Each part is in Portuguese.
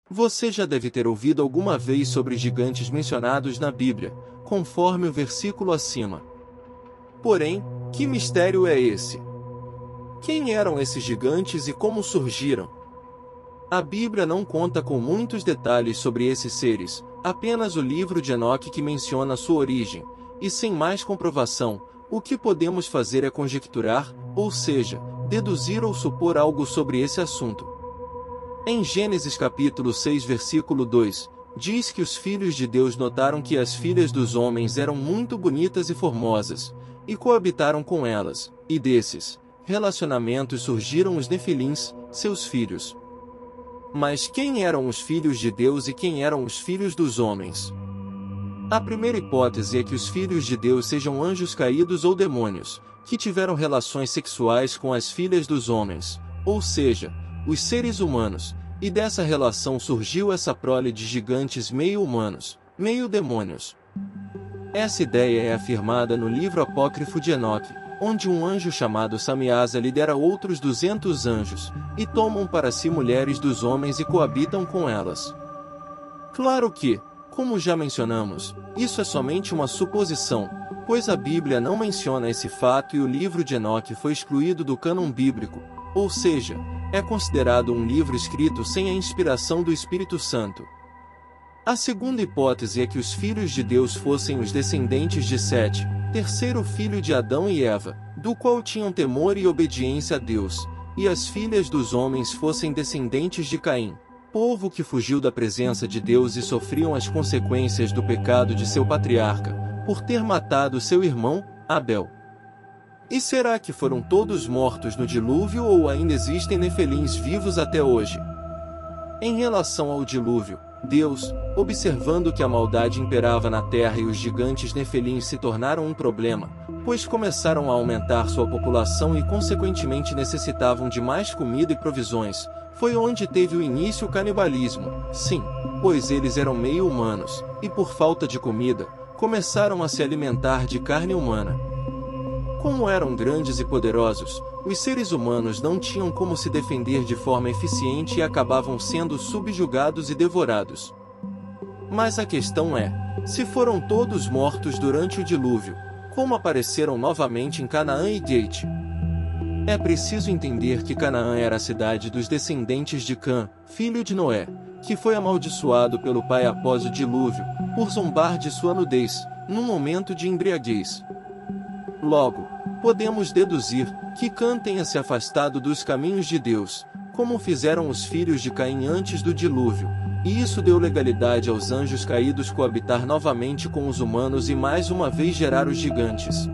Você já deve ter ouvido alguma vez sobre gigantes mencionados na Bíblia, conforme o versículo acima. Porém, que mistério é esse? Quem eram esses gigantes e como surgiram? A Bíblia não conta com muitos detalhes sobre esses seres, apenas o livro de Enoque que menciona sua origem, e sem mais comprovação, o que podemos fazer é conjecturar, ou seja, deduzir ou supor algo sobre esse assunto. Em Gênesis capítulo 6 versículo 2, diz que os filhos de Deus notaram que as filhas dos homens eram muito bonitas e formosas, e coabitaram com elas, e desses relacionamentos surgiram os Nefilins, seus filhos. Mas quem eram os filhos de Deus e quem eram os filhos dos homens? A primeira hipótese é que os filhos de Deus sejam anjos caídos ou demônios, que tiveram relações sexuais com as filhas dos homens, ou seja, os seres humanos, e dessa relação surgiu essa prole de gigantes meio humanos, meio demônios. Essa ideia é afirmada no livro apócrifo de Enoque, onde um anjo chamado Samiasa lidera outros 200 anjos, e tomam para si mulheres dos homens e coabitam com elas. Claro que, como já mencionamos, isso é somente uma suposição, pois a Bíblia não menciona esse fato e o livro de Enoque foi excluído do cânon bíblico, ou seja, é considerado um livro escrito sem a inspiração do Espírito Santo. A segunda hipótese é que os filhos de Deus fossem os descendentes de Sete, terceiro filho de Adão e Eva, do qual tinham temor e obediência a Deus, e as filhas dos homens fossem descendentes de Caim, povo que fugiu da presença de Deus e sofriam as consequências do pecado de seu patriarca, por ter matado seu irmão, Abel. E será que foram todos mortos no dilúvio ou ainda existem Nefelins vivos até hoje? Em relação ao dilúvio, Deus, observando que a maldade imperava na terra e os gigantes Nefelins se tornaram um problema, pois começaram a aumentar sua população e consequentemente necessitavam de mais comida e provisões, foi onde teve o início o canibalismo, sim, pois eles eram meio humanos, e por falta de comida, começaram a se alimentar de carne humana. Como eram grandes e poderosos, os seres humanos não tinham como se defender de forma eficiente e acabavam sendo subjugados e devorados. Mas a questão é, se foram todos mortos durante o dilúvio, como apareceram novamente em Canaã e Gate? É preciso entender que Canaã era a cidade dos descendentes de Cã, filho de Noé, que foi amaldiçoado pelo pai após o dilúvio, por zombar de sua nudez, num momento de embriaguez. Logo, podemos deduzir que Cã tenha se afastado dos caminhos de Deus, como fizeram os filhos de Caim antes do dilúvio, e isso deu legalidade aos anjos caídos coabitar novamente com os humanos e mais uma vez gerar os gigantes.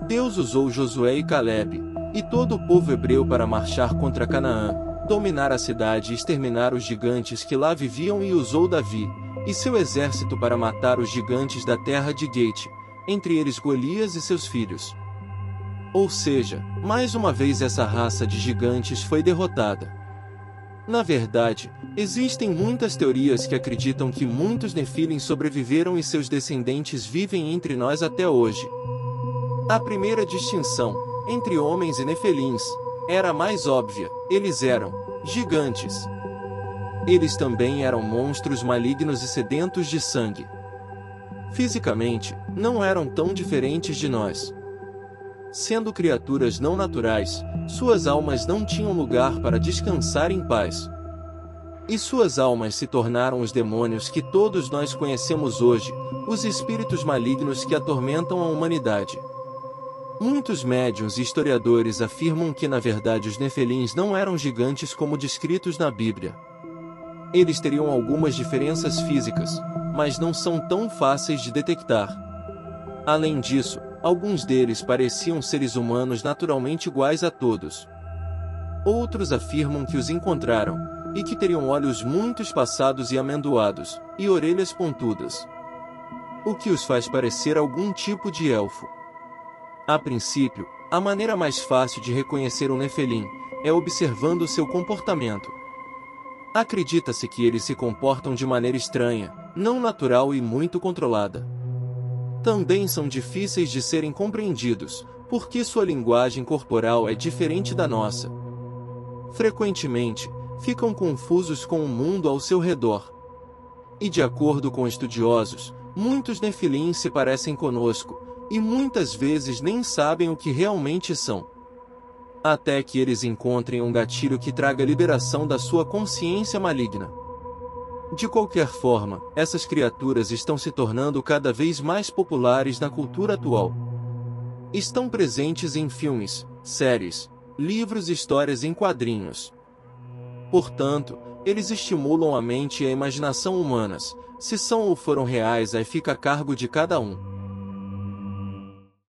Deus usou Josué e Calebe, e todo o povo hebreu para marchar contra Canaã, dominar a cidade e exterminar os gigantes que lá viviam, e usou Davi e seu exército para matar os gigantes da terra de Gate, entre eles Golias e seus filhos. Ou seja, mais uma vez essa raça de gigantes foi derrotada. Na verdade, existem muitas teorias que acreditam que muitos Nefilins sobreviveram e seus descendentes vivem entre nós até hoje. A primeira distinção, entre homens e Nefelins, era a mais óbvia: eles eram gigantes. Eles também eram monstros malignos e sedentos de sangue. Fisicamente, não eram tão diferentes de nós. Sendo criaturas não naturais, suas almas não tinham lugar para descansar em paz. E suas almas se tornaram os demônios que todos nós conhecemos hoje, os espíritos malignos que atormentam a humanidade. Muitos médiuns e historiadores afirmam que na verdade os Nefelins não eram gigantes como descritos na Bíblia. Eles teriam algumas diferenças físicas, mas não são tão fáceis de detectar. Além disso, alguns deles pareciam seres humanos naturalmente iguais a todos. Outros afirmam que os encontraram, e que teriam olhos muito espaçados e amendoados, e orelhas pontudas. o que os faz parecer algum tipo de elfo. A princípio, a maneira mais fácil de reconhecer um Nefelim é observando seu comportamento. Acredita-se que eles se comportam de maneira estranha, não natural e muito controlada. Também são difíceis de serem compreendidos, porque sua linguagem corporal é diferente da nossa. Frequentemente, ficam confusos com o mundo ao seu redor. E de acordo com estudiosos, muitos Nefilim se parecem conosco, e muitas vezes nem sabem o que realmente são. Até que eles encontrem um gatilho que traga liberação da sua consciência maligna. De qualquer forma, essas criaturas estão se tornando cada vez mais populares na cultura atual. Estão presentes em filmes, séries, livros e histórias em quadrinhos. Portanto, eles estimulam a mente e a imaginação humanas. Se são ou foram reais, aí fica a cargo de cada um.